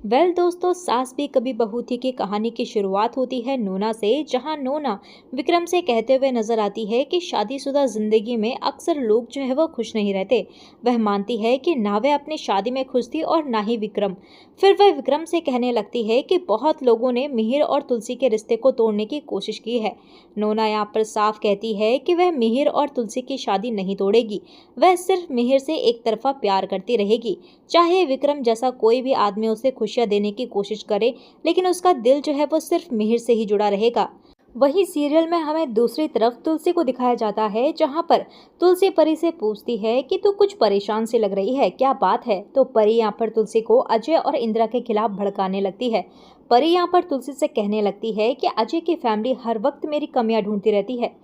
दोस्तों, सास भी कभी बहू थी की कहानी की शुरुआत होती है नोना से, जहां नोना विक्रम से कहते हुए नजर आती है कि शादीशुदा जिंदगी में अक्सर लोग जो है वो खुश नहीं रहते। वह मानती है कि ना वह अपनी शादी में खुश थी और ना ही विक्रम। फिर वह विक्रम से कहने लगती है कि बहुत लोगों ने मिहिर और तुलसी के रिश्ते को तोड़ने की कोशिश की है। नोना यहाँ पर साफ कहती है कि वह मिहिर और तुलसी की शादी नहीं तोड़ेगी। वह सिर्फ मिहिर से एक तरफा प्यार करती रहेगी, चाहे विक्रम जैसा कोई भी आदमी उसे खुशियां देने की कोशिश करे, लेकिन उसका दिल जो है वो सिर्फ मिहिर से ही जुड़ा रहेगा। वहीं सीरियल में हमें दूसरी तरफ तुलसी को दिखाया जाता है, जहां पर तुलसी परी से पूछती है कि तू कुछ परेशान सी लग रही है, क्या बात है। तो परी यहाँ पर तुलसी को अजय और इंदिरा के खिलाफ भड़काने लगती है। परी यहाँ पर तुलसी से कहने लगती है कि अजय की फैमिली हर वक्त मेरी कमियां ढूंढती रहती है।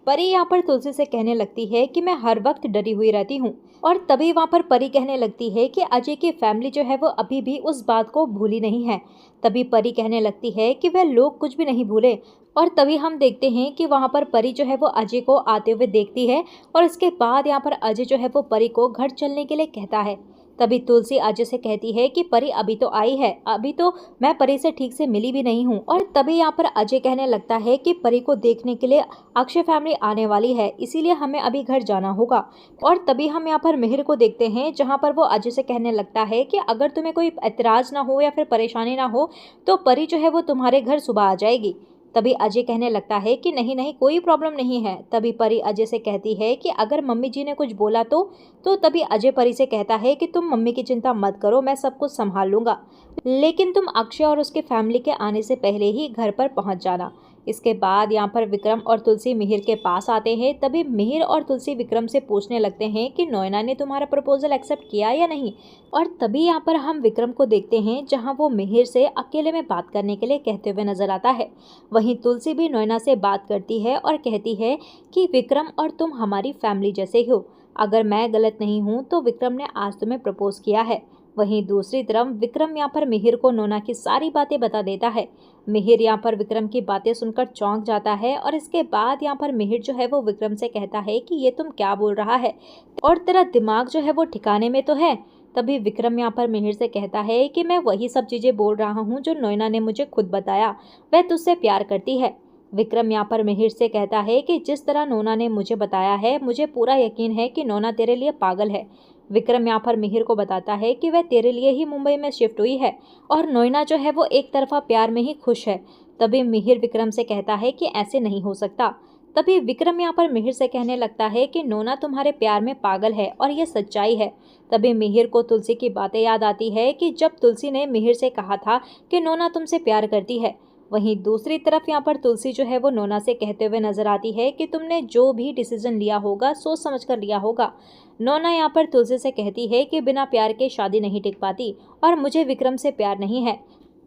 परी यहाँ पर तुलसी से कहने लगती है कि मैं हर वक्त डरी हुई रहती हूँ। और तभी वहाँ पर परी कहने लगती है कि अजय की फैमिली जो है वो अभी भी उस बात को भूली नहीं है। तभी परी कहने लगती है कि वह लोग कुछ भी नहीं भूले। और तभी हम देखते हैं कि वहाँ पर परी जो है वो अजय को आते हुए देखती है, और इसके बाद यहाँ पर अजय जो है वो परी को घर चलने के लिए कहता है। तभी तुलसी अजय से कहती है कि परी अभी तो आई है, अभी तो मैं परी से ठीक से मिली भी नहीं हूँ। और तभी यहाँ पर अजय कहने लगता है कि परी को देखने के लिए अक्षय फैमिली आने वाली है, इसीलिए हमें अभी घर जाना होगा। और तभी हम यहाँ पर मिहिर को देखते हैं, जहाँ पर वो अजय से कहने लगता है कि अगर तुम्हें कोई एतराज ना हो या फिर परेशानी ना हो तो परी जो है वो तुम्हारे घर सुबह आ जाएगी। तभी अजय कहने लगता है कि नहीं नहीं, कोई प्रॉब्लम नहीं है। तभी परी अजय से कहती है कि अगर मम्मी जी ने कुछ बोला तो तभी अजय परी से कहता है कि तुम मम्मी की चिंता मत करो, मैं सब कुछ संभाल लूंगा, लेकिन तुम अक्षय और उसके फैमिली के आने से पहले ही घर पर पहुंच जाना। इसके बाद यहाँ पर विक्रम और तुलसी मिहिर के पास आते हैं। तभी मिहिर और तुलसी विक्रम से पूछने लगते हैं कि नोएना ने तुम्हारा प्रपोजल एक्सेप्ट किया या नहीं। और तभी यहाँ पर हम विक्रम को देखते हैं, जहाँ वो मिहिर से अकेले में बात करने के लिए कहते हुए नजर आता है। वहीं तुलसी भी नोएना से बात करती है और कहती है कि विक्रम और तुम हमारी फैमिली जैसे हो। अगर मैं गलत नहीं हूँ तो विक्रम ने आज तुम्हें प्रपोज किया है। वहीं दूसरी तरफ विक्रम यहाँ पर मिहिर को नोना की सारी बातें बता देता है। मिहिर यहाँ पर विक्रम की बातें सुनकर चौंक जाता है, और इसके बाद यहाँ पर मिहिर जो है वो विक्रम से कहता है कि ये तुम क्या बोल रहा है, और तेरा दिमाग जो है वो ठिकाने में तो है। तभी विक्रम यहाँ पर मिहिर से कहता है कि मैं वही सब चीजें बोल रहा हूँ जो नोएना ने मुझे खुद बताया, वह तुझसे प्यार करती है। विक्रम यहाँ पर मिहिर से कहता है कि जिस तरह नोना ने मुझे बताया है, मुझे पूरा यकीन है कि नोना तेरे लिए पागल है। विक्रम यहाँ पर मिहिर को बताता है कि वह तेरे लिए ही मुंबई में शिफ्ट हुई है, और नोएना जो है वो एक तरफा प्यार में ही खुश है। तभी मिहिर विक्रम से कहता है कि ऐसे नहीं हो सकता। तभी विक्रम यहाँ पर मिहिर से कहने लगता है कि नोना तुम्हारे प्यार में पागल है और ये सच्चाई है। तभी मिहिर को तुलसी की बातें याद आती है कि जब तुलसी ने मिहिर से कहा था कि नोना तुमसे प्यार करती है। वहीं दूसरी तरफ यहाँ पर तुलसी जो है वो नोना से कहते हुए नजर आती है कि तुमने जो भी डिसीजन लिया होगा सोच समझ कर लिया होगा। नोना यहाँ पर तुलसी से कहती है कि बिना प्यार के शादी नहीं टिक पाती, और मुझे विक्रम से प्यार नहीं है,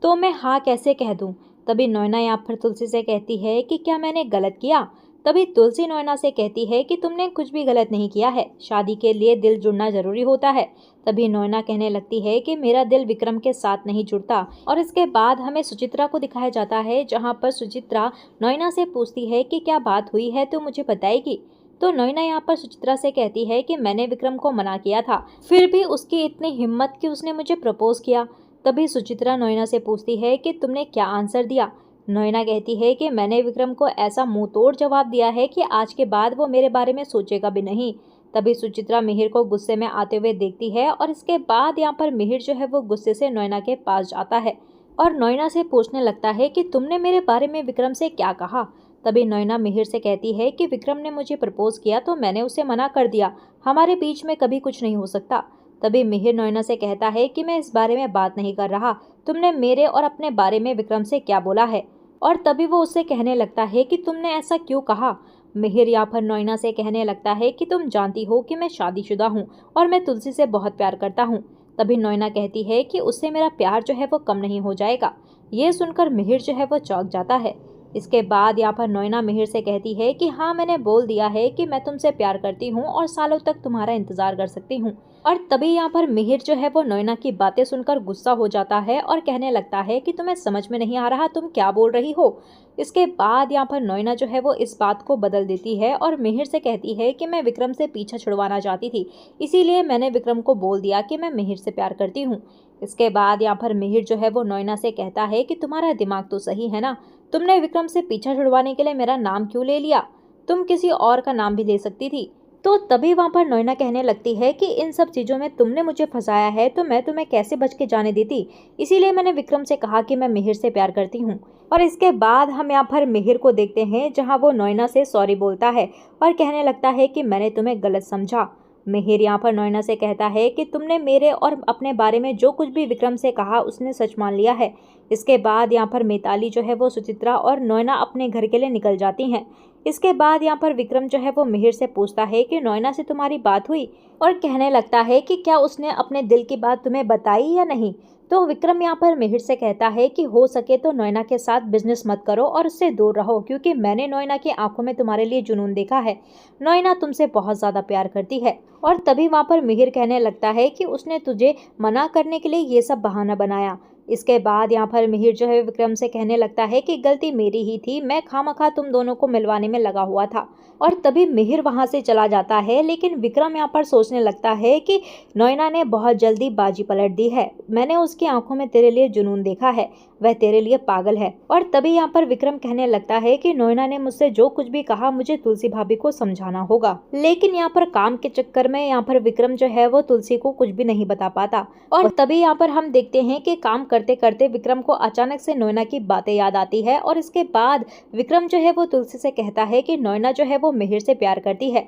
तो मैं हाँ कैसे कह दूँ। तभी नोना यहाँ पर तुलसी से कहती है कि क्या मैंने गलत किया। तभी तुलसी नोएना से कहती है कि तुमने कुछ भी गलत नहीं किया है, शादी के लिए दिल जुड़ना जरूरी होता है। तभी नोएना कहने लगती है कि मेरा दिल विक्रम के साथ नहीं जुड़ता। और इसके बाद हमें सुचित्रा को दिखाया जाता है, जहाँ पर सुचित्रा नोएना से पूछती है कि क्या बात हुई है तो मुझे बताएगी। तो नोएना यहाँ पर सुचित्रा से कहती है कि मैंने विक्रम को मना किया था, फिर भी उसकी इतनी हिम्मत कि उसने मुझे प्रपोज किया। तभी सुचित्रा नोएना से पूछती है कि तुमने क्या आंसर दिया। नोएना कहती है कि मैंने विक्रम को ऐसा मुंह तोड़ जवाब दिया है कि आज के बाद वो मेरे बारे में सोचेगा भी नहीं। तभी सुचित्रा मिहिर को गुस्से में आते हुए देखती है, और इसके बाद यहाँ पर मिहिर जो है वो गुस्से से नोएना के पास जाता है और नोएना से पूछने लगता है कि तुमने मेरे बारे में विक्रम से क्या कहा। तभी नोएना मिहिर से कहती है कि विक्रम ने मुझे प्रपोज किया तो मैंने उसे मना कर दिया, हमारे बीच में कभी कुछ नहीं हो सकता। तभी मिहिर नोएना से कहता है कि मैं इस बारे में बात नहीं कर रहा, तुमने मेरे और अपने बारे में विक्रम से क्या बोला है। और तभी वो उससे कहने लगता है कि तुमने ऐसा क्यों कहा। मिहिर यहाँ पर नोएना से कहने लगता है कि तुम जानती हो कि मैं शादीशुदा हूँ और मैं तुलसी से बहुत प्यार करता हूँ। तभी नोएना कहती है कि उससे मेरा प्यार जो है वो कम नहीं हो जाएगा। ये सुनकर मिहिर जो है वो चौंक जाता है। इसके बाद यहाँ पर नोएना मिहिर से कहती है कि हाँ, मैंने बोल दिया है कि मैं तुमसे प्यार करती हूँ और सालों तक तुम्हारा इंतजार कर सकती हूँ। और तभी यहाँ पर मिहिर जो है वो नैना की बातें सुनकर गुस्सा हो जाता है और कहने लगता है कि तुम्हें समझ में नहीं आ रहा, तुम क्या बोल रही हो। इसके बाद यहाँ पर नैना जो है वो इस बात को बदल देती है और मिहिर से कहती है कि मैं विक्रम से पीछा छुड़वाना चाहती थी, इसीलिए मैंने विक्रम को बोल दिया कि मैं मिहिर से प्यार करती हूँ। इसके बाद यहाँ पर मिहिर जो है वो नैना से कहता है कि तुम्हारा दिमाग तो सही है ना, तुमने विक्रम से पीछा छुड़वाने के लिए मेरा नाम क्यों ले लिया, तुम किसी और का नाम भी ले सकती थी। तो तभी वहां पर नैना कहने लगती है कि इन सब चीज़ों में तुमने मुझे फंसाया है तो मैं तुम्हें कैसे बच के जाने देती, इसीलिए मैंने विक्रम से कहा कि मैं मिहिर से प्यार करती हूँ। और इसके बाद हम यहाँ पर मिहिर को देखते हैं जहाँ वो नैना से सॉरी बोलता है और कहने लगता है कि मैंने तुम्हें गलत समझा। मिहिर यहाँ पर नैना से कहता है कि तुमने मेरे और अपने बारे में जो कुछ भी विक्रम से कहा उसने सच मान लिया है। इसके बाद यहाँ पर मिताली जो है वो सुचित्रा और नैना अपने घर के लिए निकल जाती हैं। इसके बाद यहाँ पर विक्रम जो है वो मिहिर से पूछता है कि नैना से तुम्हारी बात हुई, और कहने लगता है कि क्या उसने अपने दिल की बात तुम्हें बताई या नहीं। तो विक्रम यहाँ पर मिहिर से कहता है कि हो सके तो नैना के साथ बिजनेस मत करो और उससे दूर रहो, क्योंकि मैंने नैना की आंखों में तुम्हारे लिए जुनून देखा है, नैना तुमसे बहुत ज़्यादा प्यार करती है। और तभी वहाँ पर मिहिर कहने लगता है कि उसने तुझे मना करने के लिए ये सब बहाना बनाया। इसके बाद यहाँ पर मिहिर जो है विक्रम से कहने लगता है कि गलती मेरी ही थी, मैं खामखा तुम दोनों को मिलवाने में लगा हुआ था। और तभी मिहिर वहां से चला जाता है, लेकिन विक्रम यहाँ पर सोचने लगता है कि नैना ने बहुत जल्दी बाजी पलट दी है, मैंने उसकी आंखों में तेरे लिए जुनून देखा है, वह तेरे लिए पागल है। और तभी यहाँ पर विक्रम कहने लगता है कि नैना ने मुझसे जो कुछ भी कहा मुझे तुलसी भाभी को समझाना होगा। लेकिन यहाँ पर काम के चक्कर में यहाँ पर विक्रम जो है वो तुलसी को कुछ भी नहीं बता पाता। और तभी यहाँ पर हम देखते हैं कि काम करते करते विक्रम को अचानक से नैना की बातें याद आती है, और इसके बाद विक्रम जो है वो तुलसी से कहता है कि नैना जो है वो मिहिर से प्यार करती है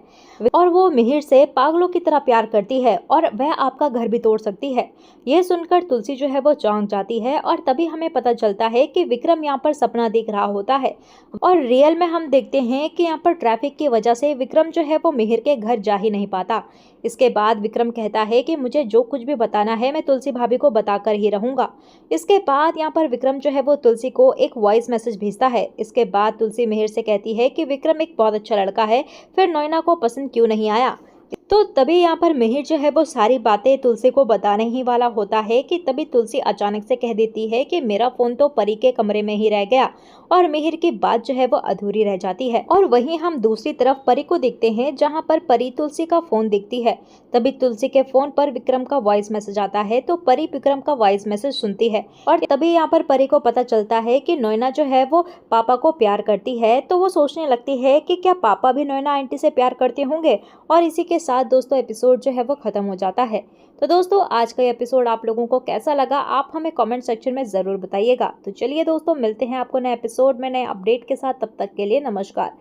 और वो मिहिर से पागलों की तरह प्यार करती है और वह आपका घर भी तोड़ सकती है। यह सुनकर तुलसी जो है वो चौंक जाती है, और तभी हमें पता चलता है कि विक्रम यहाँ पर सपना देख रहा होता है और रियल में हम देखते हैं कि यहाँ पर ट्रैफिक की वजह से विक्रम जो है वो मिहिर के घर जा ही नहीं पाता। इसके बाद विक्रम कहता है कि मुझे जो कुछ भी बताना है मैं तुलसी भाभी को बताकर ही रहूंगा। इसके बाद यहाँ पर विक्रम जो है वो तुलसी को एक वॉइस मैसेज भेजता है। इसके बाद तुलसी मिहिर से कहती है कि विक्रम एक बहुत अच्छा लड़का है, फिर नैना को पसंद क्यों नहीं आया। तो तभी यहाँ पर मिहिर जो है वो सारी बातें तुलसी को बताने ही वाला होता है कि तभी तुलसी अचानक से कह देती है कि मेरा फोन तो परी के कमरे में ही रह गया, और मिहिर की बात जो है वो अधूरी रह जाती है। और वहीं हम दूसरी तरफ परी को देखते हैं जहाँ पर परी तुलसी का फोन देखती है। तभी तुलसी के फोन पर विक्रम का वॉइस मैसेज आता है, तो परी विक्रम का वॉइस मैसेज सुनती है और तभी यहाँ पर परी को पता चलता है कि नैना जो है वो पापा को प्यार करती है। तो वो सोचने लगती है कि क्या पापा भी नैना आंटी से प्यार करते होंगे, और इसी के साथ दोस्तों एपिसोड जो है वो खत्म हो जाता है। तो दोस्तों आज का एपिसोड आप लोगों को कैसा लगा आप हमें कमेंट सेक्शन में ज़रूर बताइएगा। तो चलिए दोस्तों मिलते हैं आपको नए एपिसोड में नए अपडेट के साथ, तब तक के लिए नमस्कार।